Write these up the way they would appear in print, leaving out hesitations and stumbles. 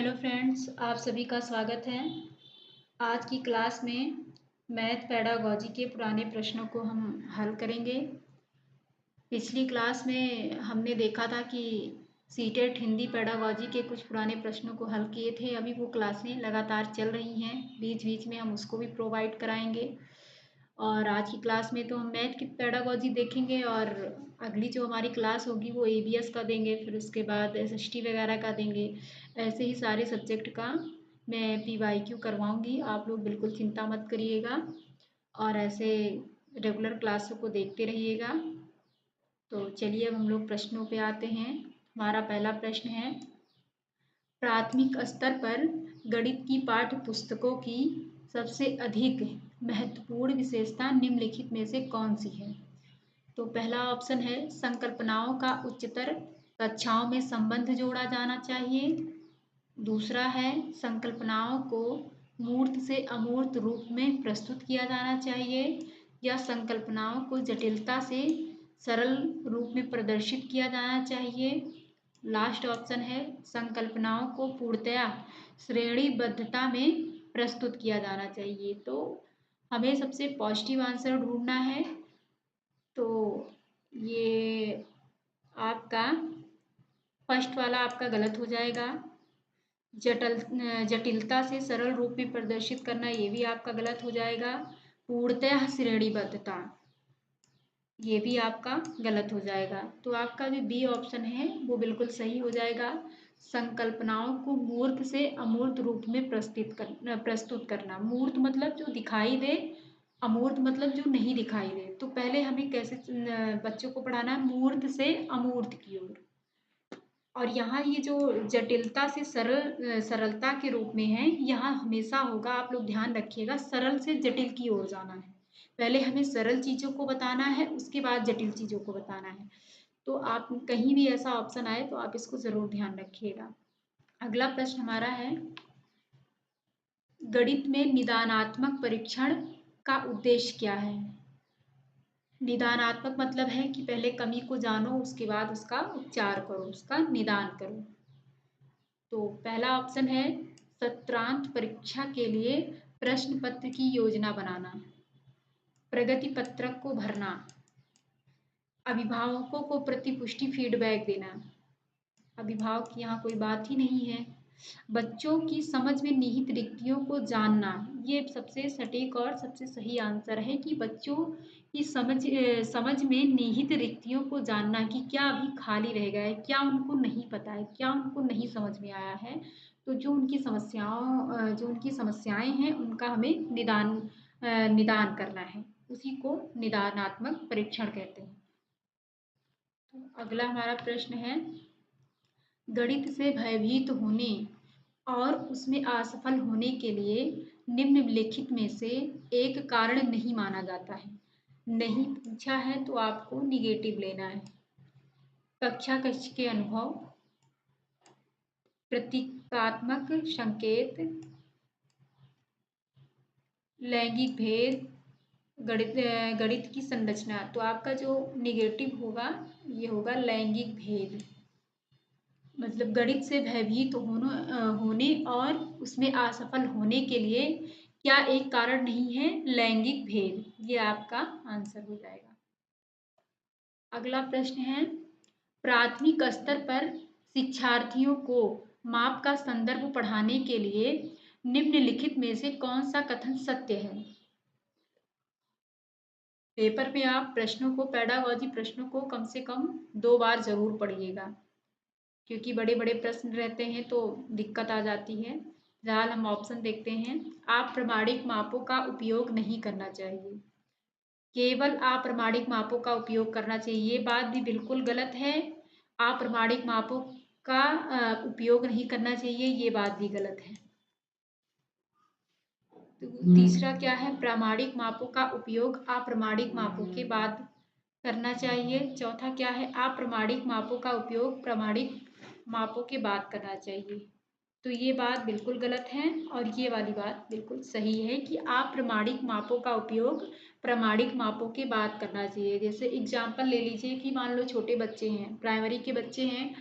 Hello friends, आप सभी का स्वागत है। आज की क्लास में मैथ पेडागॉजी के पुराने प्रश्नों को हम हल करेंगे। पिछली क्लास में हमने देखा था कि सीटेट हिंदी पेडागॉजी के कुछ पुराने प्रश्नों को हल किए थे। अभी वो क्लासें लगातार चल रही हैं, बीच बीच में हम उसको भी प्रोवाइड कराएंगे। और आज की क्लास में तो हम मैथ की पेडागॉजी देखेंगे और अगली जो हमारी क्लास होगी वो एबीएस का देंगे, फिर उसके बाद एसएसटी वगैरह का देंगे। ऐसे ही सारे सब्जेक्ट का मैं पीवाईक्यू करवाऊंगी। आप लोग बिल्कुल चिंता मत करिएगा और ऐसे रेगुलर क्लासों को देखते रहिएगा। तो चलिए अब हम लोग प्रश्नों पे आते हैं। हमारा पहला प्रश्न है, प्राथमिक स्तर पर गणित की पाठ्य पुस्तकों की सबसे अधिक महत्वपूर्ण विशेषता निम्नलिखित में से कौन सी है? तो पहला ऑप्शन है संकल्पनाओं का उच्चतर कक्षाओं में संबंध जोड़ा जाना चाहिए। दूसरा है संकल्पनाओं को मूर्त से अमूर्त रूप में प्रस्तुत किया जाना चाहिए, या संकल्पनाओं को जटिलता से सरल रूप में प्रदर्शित किया जाना चाहिए। लास्ट ऑप्शन है संकल्पनाओं को पूर्णतया श्रेणीबद्धता में प्रस्तुत किया जाना चाहिए। तो हमें सबसे पॉजिटिव आंसर ढूंढना है। तो ये आपका फर्स्ट वाला आपका गलत हो जाएगा। जटिलता से सरल रूप में प्रदर्शित करना, ये भी आपका गलत हो जाएगा। पूर्णतः श्रेणीबद्धता, ये भी आपका गलत हो जाएगा। तो आपका जो बी ऑप्शन है वो बिल्कुल सही हो जाएगा। संकल्पनाओं को मूर्त से अमूर्त रूप में प्रस्तुत करना। मूर्त मतलब जो दिखाई दे, अमूर्त मतलब जो नहीं दिखाई दे। तो पहले हमें कैसे बच्चों को पढ़ाना है, मूर्त से अमूर्त की ओर। और यहाँ ये जो जटिलता से सरलता के रूप में है, यहाँ हमेशा होगा, आप लोग ध्यान रखिएगा, सरल से जटिल की ओर जाना है। पहले हमें सरल चीज़ों को बताना है, उसके बाद जटिल चीज़ों को बताना है। तो आप कहीं भी ऐसा ऑप्शन आए तो आप इसको ज़रूर ध्यान रखिएगा। अगला प्रश्न हमारा है, गणित में निदानात्मक परीक्षण का उद्देश्य क्या है? निदानात्मक मतलब है कि पहले कमी को जानो, उसके बाद उसका उपचार करो, उसका निदान करो। तो पहला ऑप्शन है सत्रांत परीक्षा के लिए प्रश्न पत्र की योजना बनाना, प्रगति पत्रक को भरना, अभिभावकों को प्रतिपुष्टि फीडबैक देना। अभिभावक यहाँ कोई बात ही नहीं है। बच्चों की समझ में निहित रिक्तियों को जानना, ये सबसे सटीक और सबसे सही आंसर है कि बच्चों की समझ में निहित रिक्तियों को जानना कि क्या अभी खाली रह गया है, क्या उनको नहीं पता है, क्या उनको नहीं समझ में आया है। तो जो उनकी समस्याएं हैं उनका हमें निदान करना है, उसी को निदानात्मक परीक्षण कहते हैं। तो अगला हमारा प्रश्न है, गणित से भयभीत होने और उसमें असफल होने के लिए निम्नलिखित में से एक कारण नहीं माना जाता है। नहीं पूछा है तो आपको निगेटिव लेना है। कक्षा कक्ष के अनुभव, प्रतीकात्मक संकेत, लैंगिक भेद, गणित की संरचना। तो आपका जो निगेटिव होगा ये होगा लैंगिक भेद। मतलब गणित से भयभीत होने और उसमें असफल होने के लिए क्या एक कारण नहीं है? लैंगिक भेद, ये आपका आंसर हो जाएगा। अगला प्रश्न है, प्राथमिक स्तर पर शिक्षार्थियों को माप का संदर्भ पढ़ाने के लिए निम्नलिखित में से कौन सा कथन सत्य है? पेपर में आप प्रश्नों को, पेडागॉजी प्रश्नों को कम से कम 2 बार जरूर पढ़िएगा, क्योंकि बड़े बड़े प्रश्न रहते हैं तो दिक्कत आ जाती है। फिलहाल हम ऑप्शन देखते हैं। अप्रामाणिक मापों का उपयोग नहीं करना चाहिए, केवल अप्रामाणिक मापों का उपयोग करना चाहिए, ये बात भी बिल्कुल गलत है। अप्रामाणिक मापों का उपयोग नहीं करना चाहिए, ये बात भी गलत है। तो तीसरा क्या है? प्रामाणिक मापों का उपयोग अप्रामाणिक मापों के बाद करना चाहिए। चौथा क्या है? अप्रामाणिक मापों का उपयोग प्रामाणिक मापों के बाद करना चाहिए। तो ये बात बिल्कुल गलत है और ये वाली बात बिल्कुल सही है कि अप्रामाणिक मापों का उपयोग प्रामाणिक मापों के बाद करना चाहिए। जैसे एग्जाम्पल ले लीजिए कि मान लो छोटे बच्चे हैं, प्राइमरी के बच्चे हैं,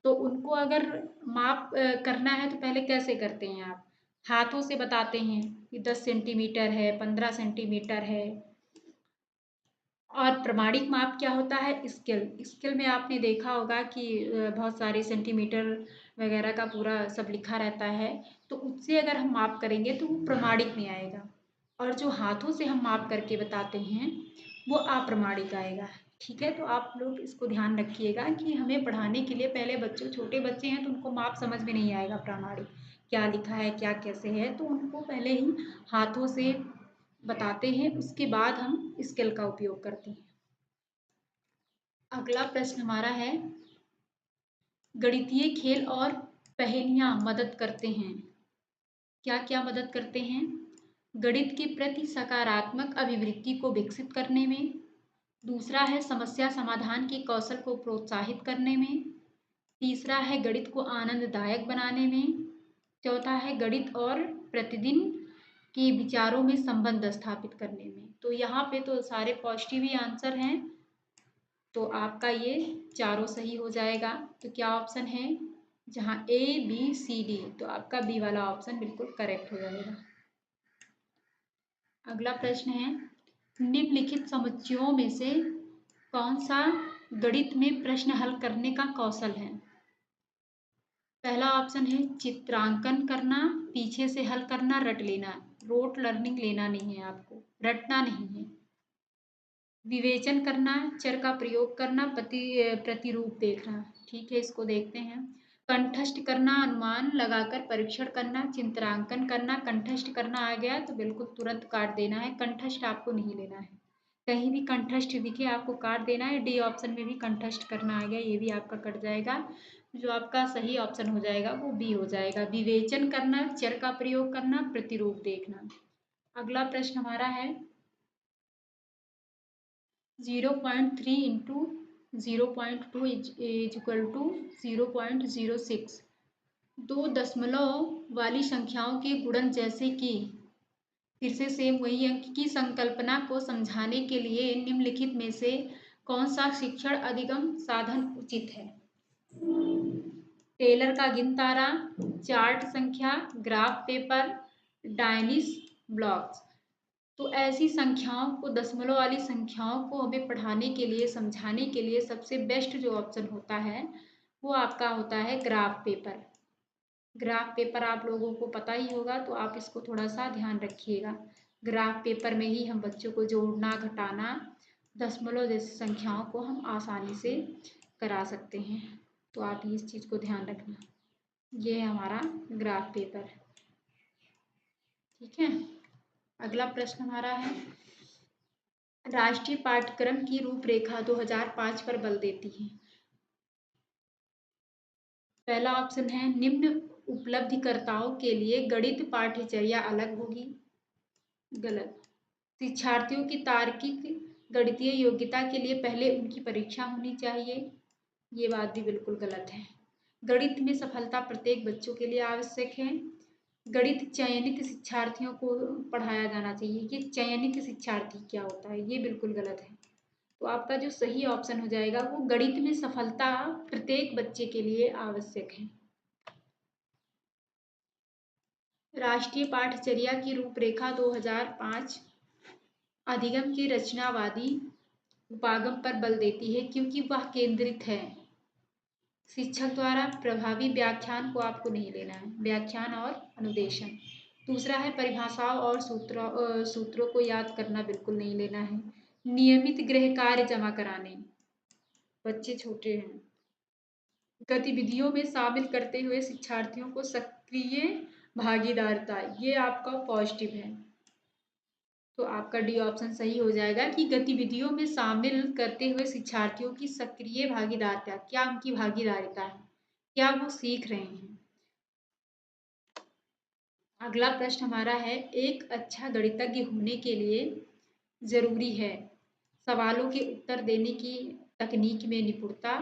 तो उनको अगर माप करना है तो पहले कैसे करते हैं आप? हाथों से बताते हैं कि 10 सेंटीमीटर है, 15 सेंटीमीटर है। और प्रमाणिक माप क्या होता है? स्केल। स्केल में आपने देखा होगा कि बहुत सारे सेंटीमीटर वगैरह का पूरा सब लिखा रहता है, तो उससे अगर हम माप करेंगे तो वो प्रमाणिक में आएगा। और जो हाथों से हम माप करके बताते हैं वो अप्रमाणिक आएगा। ठीक है, तो आप लोग इसको ध्यान रखिएगा कि हमें पढ़ाने के लिए पहले बच्चों, छोटे बच्चे हैं तो उनको माप समझ में नहीं आएगा प्रमाणिक क्या लिखा है, क्या कैसे है, तो उनको पहले ही हाथों से बताते हैं, उसके बाद हम स्केल का उपयोग करते हैं। अगला प्रश्न हमारा है, गणितीय खेल और पहेलियां मदद करते हैं। क्या क्या मदद करते हैं? गणित के प्रति सकारात्मक अभिवृत्ति को विकसित करने में। दूसरा है समस्या समाधान के कौशल को प्रोत्साहित करने में। तीसरा है गणित को आनंददायक बनाने में। चौथा है गणित और प्रतिदिन के विचारों में संबंध स्थापित करने में। तो यहाँ पे तो सारे पॉजिटिव ही आंसर हैं, तो आपका ये चारों सही हो जाएगा। तो क्या ऑप्शन है? जहाँ A, B, C, D, तो आपका बी वाला ऑप्शन बिल्कुल करेक्ट हो जाएगा। अगला प्रश्न है, निम्नलिखित समुच्चयों में से कौन सा गणित में प्रश्न हल करने का कौशल है? पहला ऑप्शन है चित्रांकन करना, पीछे से हल करना, रट लेना। रोट लर्निंग लेना नहीं है आपको, रटना नहीं है। विवेचन करना, चर का प्रयोग करना, प्रतिरूप देखना। ठीक है, इसको देखते हैं। कंठस्थ करना, अनुमान लगाकर परीक्षण करना, चित्रांकन करना। कंठस्थ करना आ गया तो बिल्कुल तुरंत काट देना है, कंठस्थ आपको नहीं लेना है। कहीं भी कंठस्थ दिखे आपको काट देना है। डी ऑप्शन में भी कंठस्थ करना आ गया, ये भी आपका कट जाएगा। जो आपका सही ऑप्शन हो जाएगा वो बी हो जाएगा, विवेचन करना, चर का प्रयोग करना, प्रतिरूप देखना। अगला प्रश्न हमारा है 0.3 इंटू 0.2 इज इक्वल टू 0.06। दो दशमलव वाली संख्याओं के गुणन जैसे कि, फिर से सेम वही अंक की संकल्पना को समझाने के लिए निम्नलिखित में से कौन सा शिक्षण अधिगम साधन उचित है? टेलर का गिनतारा, चार्ट संख्या, ग्राफ पेपर, डायनिस ब्लॉक्स। तो ऐसी संख्याओं को, दशमलव वाली संख्याओं को हमें पढ़ाने के लिए, समझाने के लिए सबसे बेस्ट जो ऑप्शन होता है वो आपका होता है ग्राफ पेपर। ग्राफ पेपर आप लोगों को पता ही होगा, तो आप इसको थोड़ा सा ध्यान रखिएगा। ग्राफ पेपर में ही हम बच्चों को जोड़ना, घटाना, दशमलव जैसी संख्याओं को हम आसानी से करा सकते हैं। तो आप इस चीज़ को ध्यान रखना। ये है हमारा ग्राफ पेपर। ठीक है, अगला प्रश्न हमारा है, राष्ट्रीय पाठ्यक्रम की रूपरेखा 2005 पर बल देती है। पहला ऑप्शन है निम्न उपलब्धिकर्ताओं के लिए गणित पाठ्यचर्या अलग होगी। गलत। शिक्षार्थियों की तार्किक गणितीय योग्यता के लिए पहले उनकी परीक्षा होनी चाहिए। ये बात भी बिल्कुल गलत है। गणित में सफलता प्रत्येक बच्चों के लिए आवश्यक है। गणित चयनित शिक्षार्थियों को पढ़ाया जाना चाहिए। ये चयनित शिक्षार्थी क्या होता है? ये बिल्कुल गलत है। तो आपका जो सही ऑप्शन हो जाएगा वो गणित में सफलता प्रत्येक बच्चे के लिए आवश्यक है। राष्ट्रीय पाठ्यचर्या की रूपरेखा 2005 अधिगम के रचनावादी उपागम पर बल देती है क्योंकि वह केंद्रित है। शिक्षक द्वारा प्रभावी व्याख्यान को आपको नहीं लेना है, व्याख्यान और अनुदेशन। दूसरा है परिभाषाओं और सूत्रों को याद करना बिल्कुल नहीं लेना है। नियमित गृह कार्य जमा कराने, बच्चे छोटे हैं। गतिविधियों में शामिल करते हुए शिक्षार्थियों को सक्रिय भागीदारिता, ये आपका पॉजिटिव है। तो आपका डी ऑप्शन सही हो जाएगा कि गतिविधियों में शामिल करते हुए शिक्षार्थियों की सक्रिय भागीदारिता, क्या उनकी भागीदारिता है, क्या वो सीख रहे हैं। अगला प्रश्न हमारा है, एक अच्छा गणितज्ञ होने के लिए जरूरी है सवालों के उत्तर देने की तकनीक में निपुणता,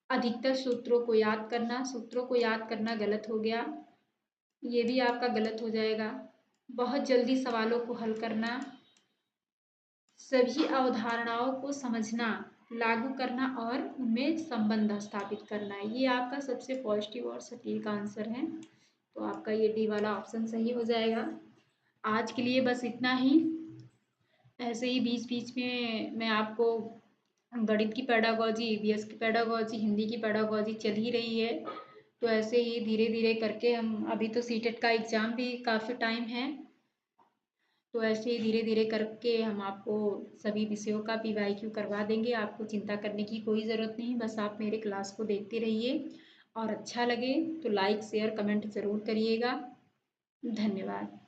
अधिकतर सूत्रों को याद करना। सूत्रों को याद करना गलत हो गया, ये भी आपका गलत हो जाएगा। बहुत जल्दी सवालों को हल करना, सभी अवधारणाओं को समझना, लागू करना और उनमें संबंध स्थापित करना है। ये आपका सबसे पॉजिटिव और सटीक आंसर है, तो आपका ये डी वाला ऑप्शन सही हो जाएगा। आज के लिए बस इतना ही। ऐसे ही बीच बीच में मैं आपको गणित की पेडागॉजी, ईवीएस की पेडागॉजी, हिंदी की पेडागॉजी चल ही रही है, तो ऐसे ही धीरे धीरे करके हम, अभी तो सीटेट का एग्ज़ाम भी काफ़ी टाइम है, तो ऐसे ही धीरे धीरे करके हम आपको सभी विषयों का पीवाईक्यू करवा देंगे। आपको चिंता करने की कोई ज़रूरत नहीं, बस आप मेरे क्लास को देखते रहिए और अच्छा लगे तो लाइक शेयर कमेंट ज़रूर करिएगा। धन्यवाद।